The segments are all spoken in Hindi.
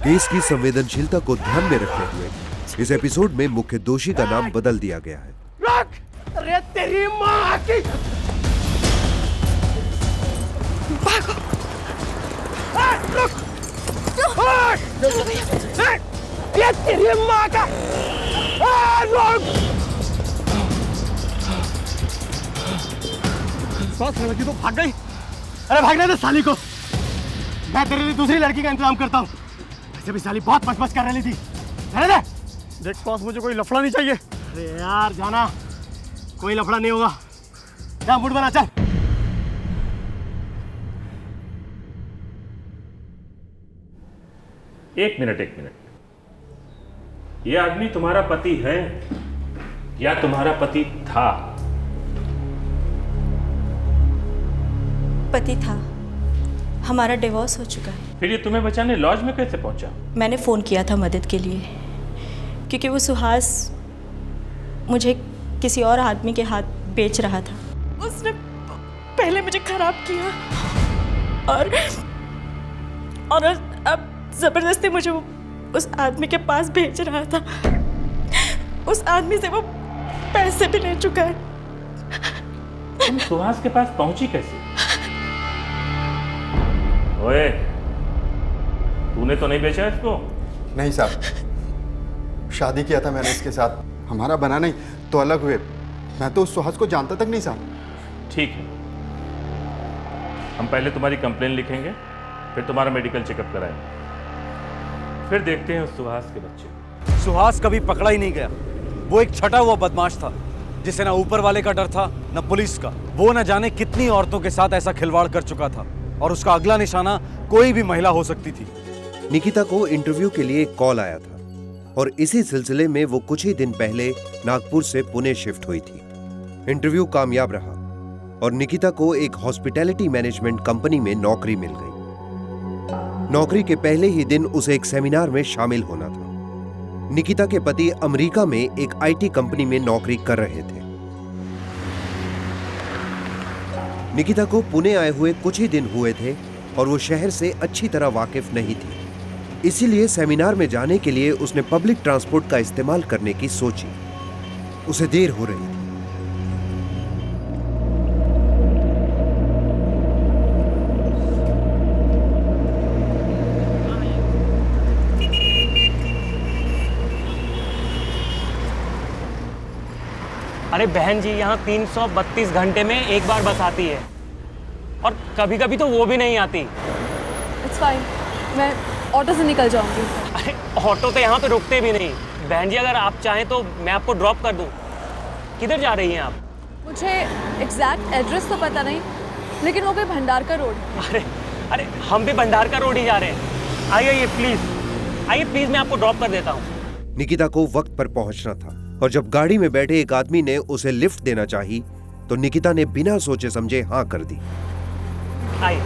केस की संवेदनशीलता को ध्यान में रखते हुए इस एपिसोड में मुख्य दोषी का नाम बदल दिया गया है। रुक! अरे तेरी माँ की! भागो! रुक! ये तेरी माँ का! रुक! सांस लगी तो भाग गई। अरे भागने दे साली को। मैं तेरे लिए दूसरी लड़की का इंतजाम करता हूँ। वैसे भी साली बहुत बच कर रही थी। रहने दे। देख पास मुझे कोई लफड़ा नहीं चाहिए। अरे यार जाना, कोई लफड़ा नहीं होगा। जा मूड बना चल। एक मिनट। ये आदमी तुम्हारा पति है या तुम्हारा पति था? पति था, हमारा डिवोर्स हो चुका है। फिर ये तुम्हें बचाने लॉज में कैसे पहुंचा? मैंने फ़ोन किया था मदद के लिए, क्योंकि वो सुहास मुझे किसी और आदमी के हाथ बेच रहा था। उसने पहले मुझे खराब किया और अब ज़बरदस्ती मुझे उस आदमी के पास भेज रहा था। उस आदमी से वो पैसे भी ले चुका है। तुम सुहास के पास पहुंची कैसे? ओए, तूने तो नहीं बेचा इसको? नहीं साहब, शादी किया था मैंने इसके साथ, हमारा बना नहीं तो अलग हुए। मैं तो उस सुहास को जानता तक नहीं साहब। ठीक है, हम पहले तुम्हारी कंप्लेन लिखेंगे, फिर तुम्हारा मेडिकल चेकअप कराएंगे, फिर देखते हैं उस सुहास के बच्चे। सुहास कभी पकड़ा ही नहीं गया। वो एक छटा हुआ बदमाश था जिसे ना ऊपर वाले का डर था न पुलिस का। वो न जाने कितनी औरतों के साथ ऐसा खिलवाड़ कर चुका था और उसका अगला निशाना कोई भी महिला हो सकती थी। निकिता को इंटरव्यू के लिए एक कॉल आया था और इसी सिलसिले में वो कुछ ही दिन पहले नागपुर से पुणे शिफ्ट हुई थी। इंटरव्यू कामयाब रहा और निकिता को एक हॉस्पिटैलिटी मैनेजमेंट कंपनी में नौकरी मिल गई। नौकरी के पहले ही दिन उसे एक सेमिनार में शामिल होना था। निकिता के पति अमेरिका में एक आईटी कंपनी में नौकरी कर रहे थे। निकिता को पुणे आए हुए कुछ ही दिन हुए थे और वो शहर से अच्छी तरह वाकिफ नहीं थी। इसीलिए सेमिनार में जाने के लिए उसने पब्लिक ट्रांसपोर्ट का इस्तेमाल करने की सोची। उसे देर हो रही थी। अरे बहन जी, यहाँ 332 घंटे में एक बार बस आती है और कभी कभी तो वो भी नहीं आती। It's fine, मैं ऑटो से निकल जाऊंगी। अरे ऑटो तो यहाँ पे रुकते भी नहीं। बहन जी, अगर आप चाहें तो मैं आपको ड्रॉप कर दूं। किधर जा रही हैं आप? मुझे एग्जैक्ट एड्रेस तो पता नहीं, लेकिन वो कोई भंडार का रोड। अरे हम भी भंडार का रोड ही जा रहे हैं। आइए प्लीज, मैं आपको ड्रॉप कर देता हूँ। निकिता को वक्त पर पहुंचना था और जब गाड़ी में बैठे एक आदमी ने उसे लिफ्ट देना चाही तो निकिता ने बिना सोचे समझे हाँ कर दी। आइए।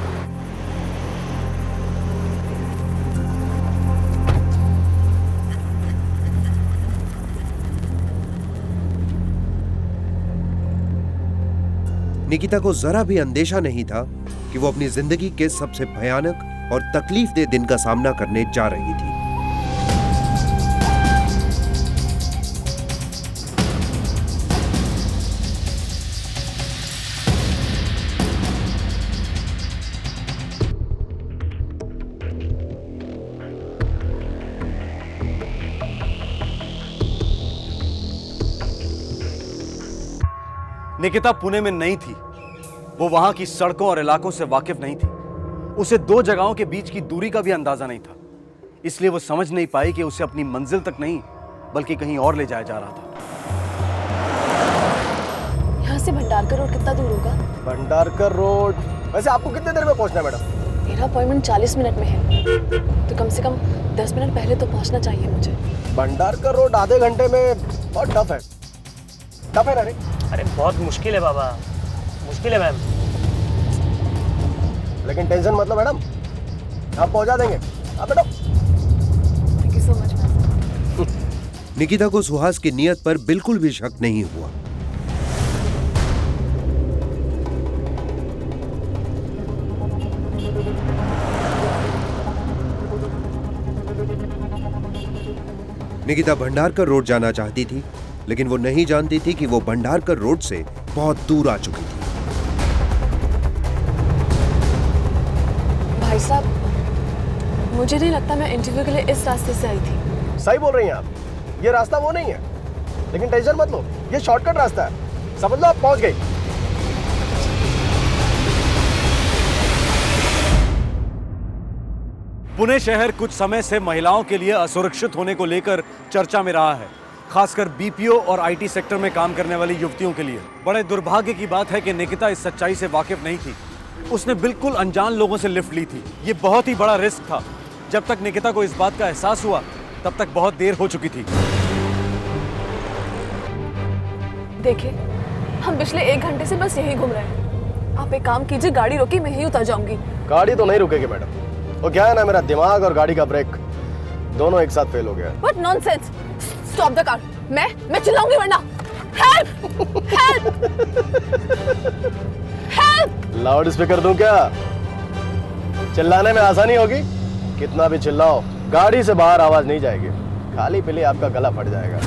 निकिता को जरा भी अंदेशा नहीं था कि वो अपनी जिंदगी के सबसे भयानक और तकलीफदेह दिन का सामना करने जा रही थी। निकिता पुणे में नहीं थी। वो वहां की सड़कों और इलाकों से वाकिफ नहीं थी। उसे दो जगहों के बीच की दूरी का भी अंदाजा नहीं था। इसलिए वो समझ नहीं पाई कि उसे अपनी मंजिल तक नहीं बल्कि कहीं और ले जाया जा रहा था। यहाँ से भंडारकर रोड कितना दूर होगा? भंडारकर रोड वैसे आपको कितने देर में पहुंचना है मैडम? मेरा अपॉइंटमेंट 40 मिनट में है, तो कम से कम 10 मिनट पहले तो पहुंचना चाहिए मुझे। भंडारकर रोड आधे घंटे में बहुत टफ है। टफ है ना रे? अरे बहुत मुश्किल है बाबा, मुश्किल है मैम। लेकिन टेंशन मतलब मैडम, आप पहुंचा देंगे। आप बैठो। Thank you so much ma'am. Nikita को सुहास की नीयत पर बिल्कुल भी शक नहीं हुआ। निकिता भंडारकर रोड जाना चाहती थी, लेकिन वो नहीं जानती थी कि वो भंडारकर रोड से बहुत दूर आ चुकी थी। भाई साहब, मुझे नहीं लगता मैं इंटरव्यू के लिए इस रास्ते से आई थी। सही बोल रही हैं आप, ये रास्ता वो नहीं है, लेकिन टेंशन मत लो, ये शॉर्टकट रास्ता है, समझ लो आप पहुंच गई। पुणे शहर कुछ समय से महिलाओं के लिए असुरक्षित होने को लेकर चर्चा में रहा है, खासकर बीपीओ और आईटी सेक्टर में काम करने वाली युवतियों के लिए। बड़े दुर्भाग्य की बात है कि निकिता इस सच्चाई से वाकिफ नहीं थी। उसने बिल्कुल अनजान लोगों से लिफ्ट ली थी। ये बहुत ही बड़ा रिस्क था। जब तक निकिता को इस बात का एहसास हुआ, तब तक बहुत देर हो चुकी थी। देखिए, हम पिछले 1 घंटे से बस यही घूम रहे हैं। आप एक काम कीजिए, गाड़ी रोकी, मैं ही उतर जाऊंगी। गाड़ी तो नहीं रुकेगी मैडम, वो क्या है ना, मेरा दिमाग और गाड़ी का ब्रेक दोनों एक साथ फेल हो गया। What nonsense! Stop the car! मैं चिल्लाऊंगी वरना। Help! Help! Help! Loud speaker दूं क्या? चिल्लाने में आसानी होगी, कितना भी चिल्लाओ गाड़ी से बाहर आवाज नहीं जाएगी, खाली पीली आपका गला फट जाएगा।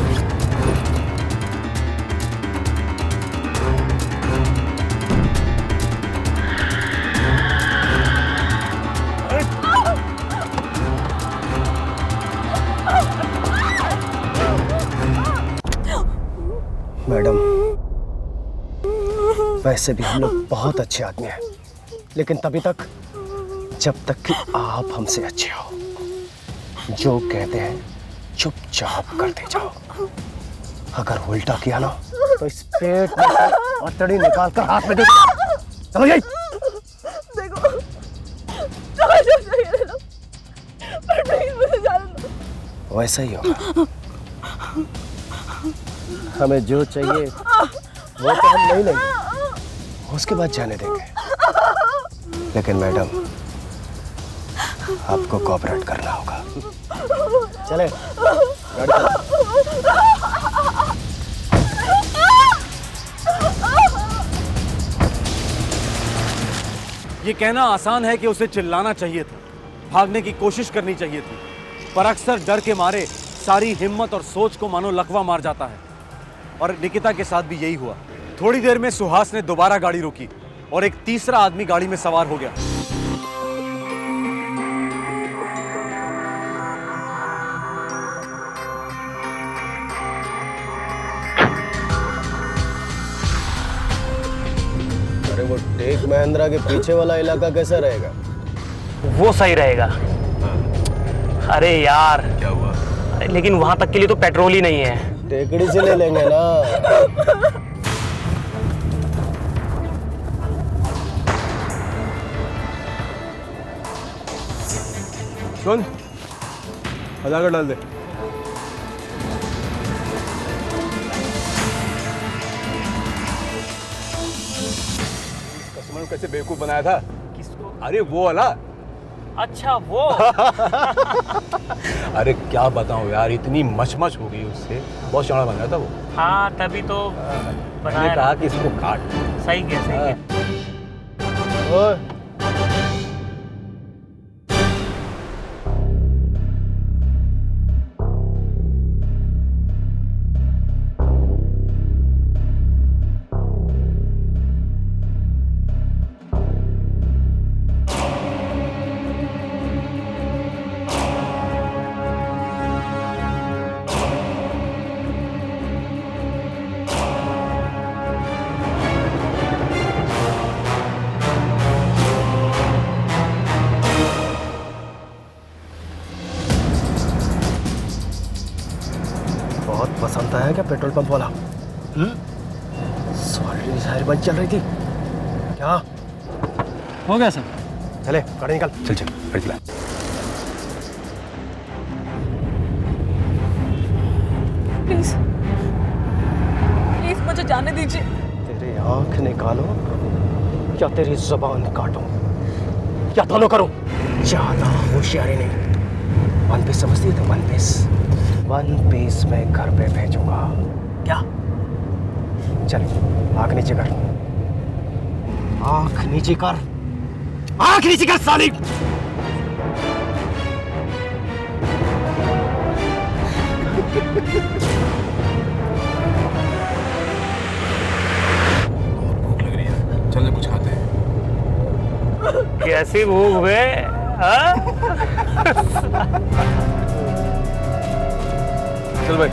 मैडम, वैसे भी हम लोग बहुत अच्छे आदमी हैं, लेकिन तभी तक जब तक कि आप हमसे अच्छे हो। जो कहते हैं चुपचाप करते जाओ। अगर उल्टा किया ना तो इस पेट में अतड़ी निकाल कर हाथ में दे। समझ गई? देखो, वैसा ही होगा। हमें जो चाहिए वो तो हम नहीं लेंगे, उसके बाद जाने देंगे। लेकिन मैडम, आपको कोऑपरेट करना होगा। चले, गाड़ी चला। ये कहना आसान है कि उसे चिल्लाना चाहिए था, भागने की कोशिश करनी चाहिए थी, पर अक्सर डर के मारे सारी हिम्मत और सोच को मानो लकवा मार जाता है। और निकिता के साथ भी यही हुआ। थोड़ी देर में सुहास ने दोबारा गाड़ी रोकी और एक तीसरा आदमी गाड़ी में सवार हो गया। अरे वो टेक महिंद्रा के पीछे वाला इलाका कैसा रहेगा? वो सही रहेगा। अरे यार, क्या हुआ? लेकिन वहां तक के लिए तो पेट्रोल ही नहीं है। टेकड़ी से ले लेंगे ना। सुन, आधार कार्ड डाल दे। कस्टमर कैसे बेवकूफ बनाया था? किसको? अरे वो वाला। अच्छा, वो। अरे क्या बताऊं यार, इतनी मचमच हो गई उससे, बहुत चौड़ा बन गया था वो। हाँ, तभी तो मैंने बनाया। कहा कि इसको काट। सही है, सही है। ओए, बहुत पसंद आया क्या पेट्रोल पंप वाला? सॉरी, जाहिर बंद चल रही थी क्या? हो गया सर। चले, गाड़ी निकाल। चल चल, गाड़ी चला। प्लीज प्लीज मुझे जाने दीजिए। तेरी आंख निकालो या तेरी जुबान काटो, या दोनों करो। ज्यादा होशियारी नहीं। वन पीस समझती है तो वन पीस। वन पीस मैं घर पे भेजूंगा। क्या? चल, आंख नीचे कर। आंख नीचे कर। आंख नीचे कर साली। भूख लग रही है, चल कुछ खाते हैं। कैसी भूख बे? हाँ? चल भाई,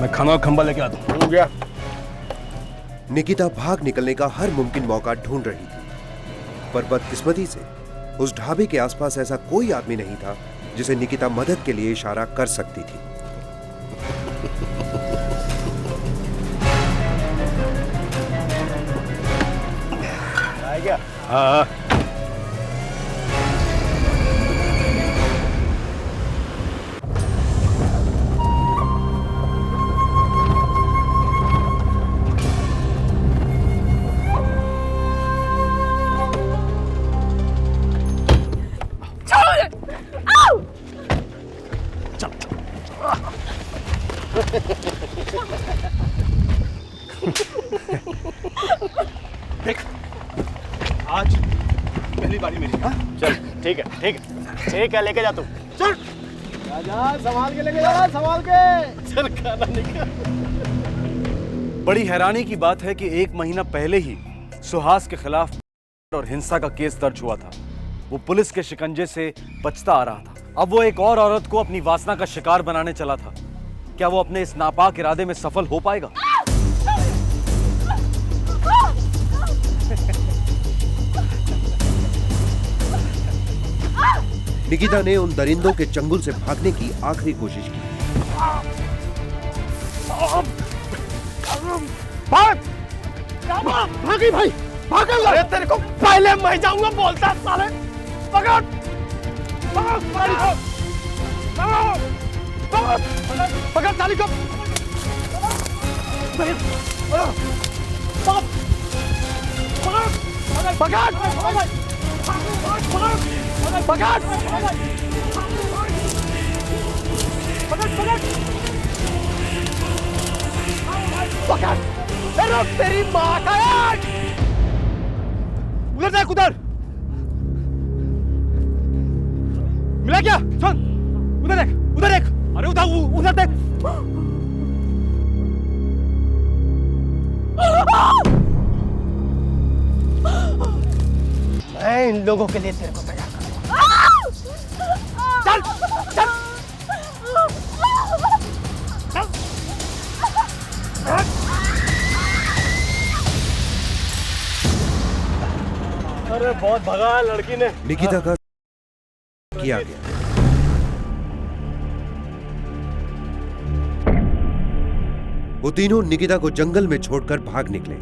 मैं खाना और खंबा लेके आता हूँ। हो गया। निकिता भाग निकलने का हर मुमकिन मौका ढूंढ रही थी, पर बदकिस्मती से उस ढाबे के आसपास ऐसा कोई आदमी नहीं था जिसे निकिता मदद के लिए इशारा कर सकती थी। हाँ। देख, आज पहली बारी मेरी। हाँ? चल ठीक है, ठीक है, ठीक है, लेके जा तू। चल जा, संभाल के लेके जा, संभाल के। चल खाना निकल। बड़ी हैरानी की बात है कि 1 महीना पहले ही सुहास के खिलाफ और हिंसा का केस दर्ज हुआ था। वो पुलिस के शिकंजे से बचता आ रहा था। अब वो एक और औरत को अपनी वासना का शिकार बनाने चला था। क्या वो अपने इस नापाक इरादे में सफल हो पाएगा? निकिता ने उन दरिंदों के चंगुल से भागने की आखिरी कोशिश की। भाग! भागी भाई, भागल! अरे तेरे को पहले मैं जाऊंगा बोलता साले। पकड़! पकड़ साली को! पकड़ साली को! तेरी माँ का यार! उधर देख, उधर मिला क्या? सुन, उधर देख, उधर देख। अरे उधर देख। मैं इन लोगों के लिए तेरे को तैयार करूंगा। चल चल अरे बहुत भगा लड़की ने। निकिता का किया गया। वो तीनों निकिता को जंगल में छोड़कर भाग निकले।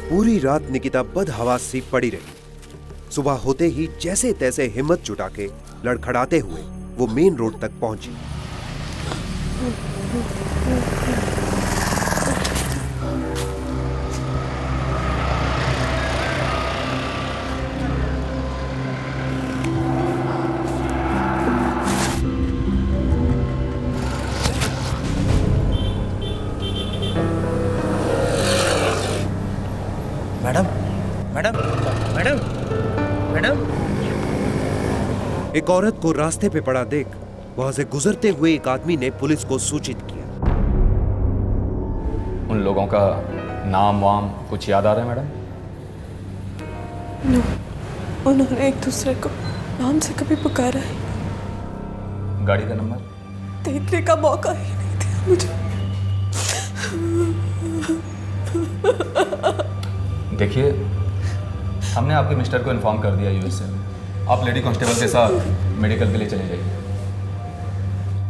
पूरी रात निकिता बदहवास सी पड़ी रही। सुबह होते ही जैसे तैसे हिम्मत जुटा के लड़खड़ाते हुए वो मेन रोड तक पहुंची। Madam, madam, madam, madam. एक औरत को रास्ते पे पड़ा देख वहां से गुजरते हुए एक आदमी ने पुलिस को सूचित किया। उन लोगों का नाम वाम कुछ याद आ रहा है मैडम? उन्होंने एक दूसरे को नाम से कभी पुकारा है। गाड़ी का नंबर? देखने का मौका ही नहीं दिया मुझे। देखिए, हमने आपके मिस्टर को इन्फॉर्म कर दिया यूएस से। आप लेडी कांस्टेबल के साथ मेडिकल के लिए चले जाइए।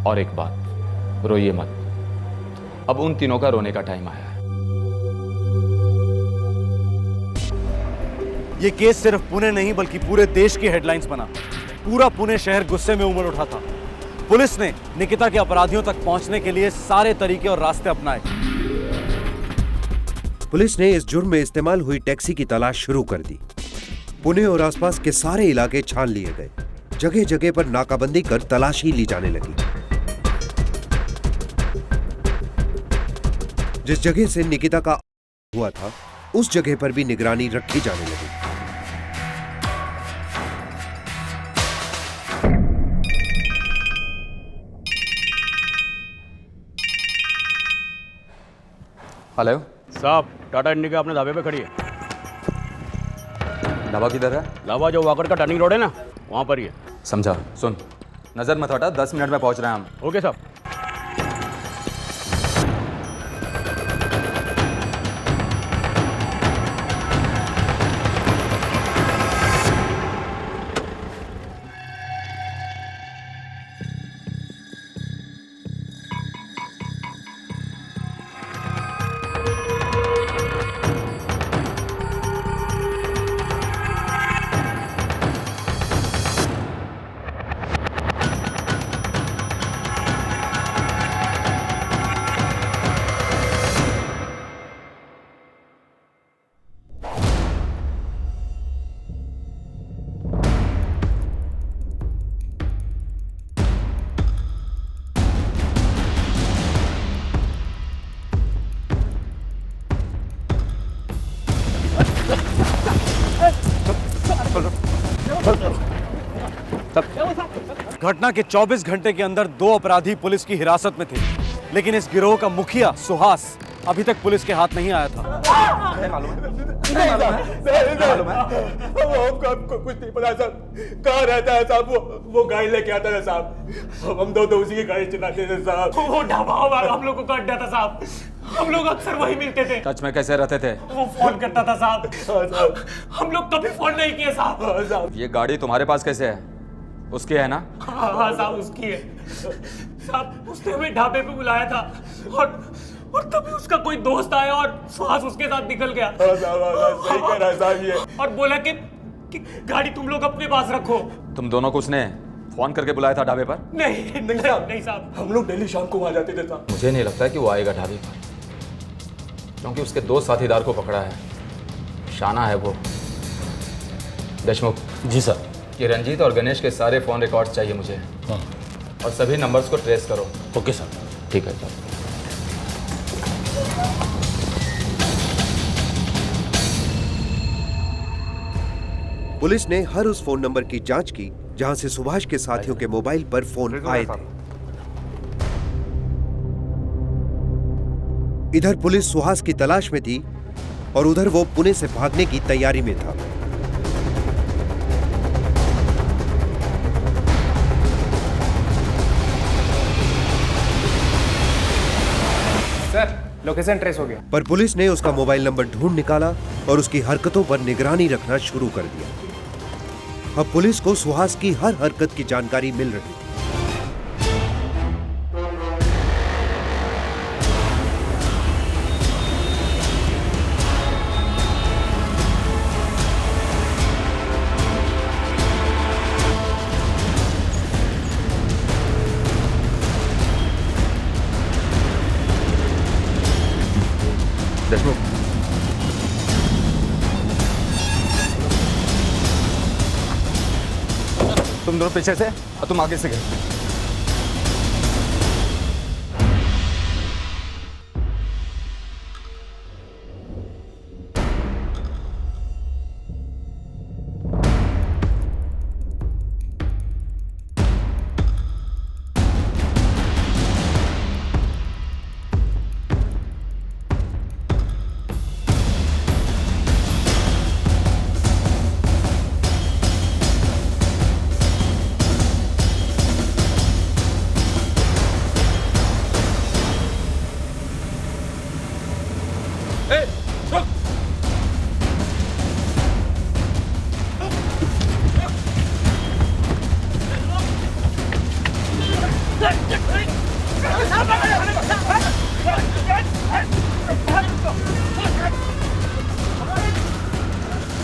और एक बात, रोइए मत। अब उन तीनों का रोने का टाइम आया है। ये केस सिर्फ पुणे नहीं बल्कि पूरे देश की हेडलाइंस बना। पूरा पुणे शहर गुस्से में उमड़ उठा था। पुलिस ने निकिता के अपराधियों तक पहुंचने के लिए सारे तरीके और रास्ते अपनाए। पुलिस ने इस जुर्म में इस्तेमाल हुई टैक्सी की तलाश शुरू कर दी। पुणे और आसपास के सारे इलाके छान लिए गए, जगह जगह पर नाकाबंदी कर तलाशी ली जाने लगी। जिस जगह से निकिता का हुआ था उस जगह पर भी निगरानी रखी जाने लगी। हेलो साहब, टाटा इंडिका अपने ढाबे पे खड़ी है। ढाबा किधर है? ढाबा जो वाकड़ का टर्निंग रोड है ना, वहाँ पर ही है। समझा। सुन, नजर मत हटा, 10 मिनट में पहुंच रहे हैं हम। ओके साहब। घटना के 24 घंटे के अंदर 2 अपराधी पुलिस की हिरासत में थे, लेकिन इस गिरोह का मुखिया सुहास अभी तक पुलिस के हाथ नहीं आया था। हमको कुछ नहीं पता साहब, कहाँ रहता है साहब? वो गाड़ी लेके आता था साहब, हम दो उसी की गाड़ी चलाते थे साहब। वो ढाबा हमारा हम लोगों का अड्डा था साहब, हम लोग अक्सर वही मिलते थे। टच में कैसे रहते थे? वो फोन करता था साहब, हम लोग कभी फोन नहीं किए साहब। ये गाड़ी तुम्हारे पास कैसे है? उसकी है ना? हाँ साहब, उसकी है साहब। उसने हमें ढाबे पे बुलाया था और तभी उसका कोई दोस्त आया और सुहास उसके साथ निकल गया। सही कह रहा है साहब ये। और बोला कि गाड़ी तुम लोग अपने पास रखो। तुम दोनों को उसने फोन करके बुलाया था ढाबे पर? नहीं साहब, हम लोग डेली शाम को वहां जाते थे साहब। मुझे नहीं लगता कि वो आएगा ढाबे पर, क्योंकि उसके 2 साथीदार को पकड़ा है। शाना है वो। देशमुख जी सर। ये रंजीत और गणेश के सारे फोन रिकॉर्ड्स चाहिए मुझे। हाँ। और सभी नंबर्स को ट्रेस करो। Okay sir. ठीक है। पुलिस ने हर उस फोन नंबर की जांच की जहां से सुभाष के साथियों के मोबाइल पर फोन आए थे। इधर पुलिस सुहास की तलाश में थी और उधर वो पुणे से भागने की तैयारी में था। सर, लोकेशन ट्रेस हो गया। पर पुलिस ने उसका मोबाइल नंबर ढूंढ निकाला और उसकी हरकतों पर निगरानी रखना शुरू कर दिया। अब पुलिस को सुहास की हर हरकत की जानकारी मिल रही थी। देशमुख, तुम दोनों पीछे से और तुम आगे से गए।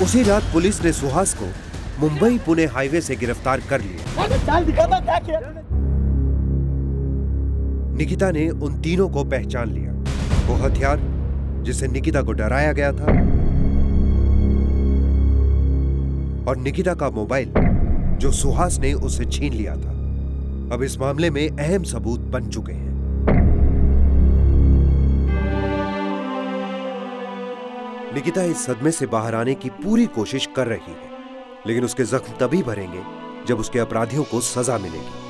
उसी रात पुलिस ने सुहास को मुंबई पुणे हाईवे से गिरफ्तार कर लिया। निकिता ने उन तीनों को पहचान लिया। वो हथियार जिसे निकिता को डराया गया था और निकिता का मोबाइल जो सुहास ने उससे छीन लिया था, अब इस मामले में अहम सबूत बन चुके हैं। निकिता इस सदमे से बाहर आने की पूरी कोशिश कर रही है, लेकिन उसके जख्म तभी भरेंगे जब उसके अपराधियों को सजा मिलेगी।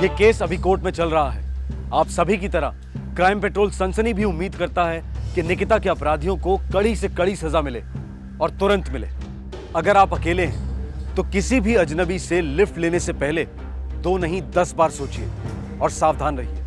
ये केस अभी कोर्ट में चल रहा है। आप सभी की तरह क्राइम पेट्रोल सनसनी भी उम्मीद करता है कि निकिता के अपराधियों को कड़ी से कड़ी सजा मिले और तुरंत मिले। अगर आप अकेले हैं तो किसी भी अजनबी से लिफ्ट लेने से पहले 2 नहीं 10 बार सोचिए और सावधान रहिए।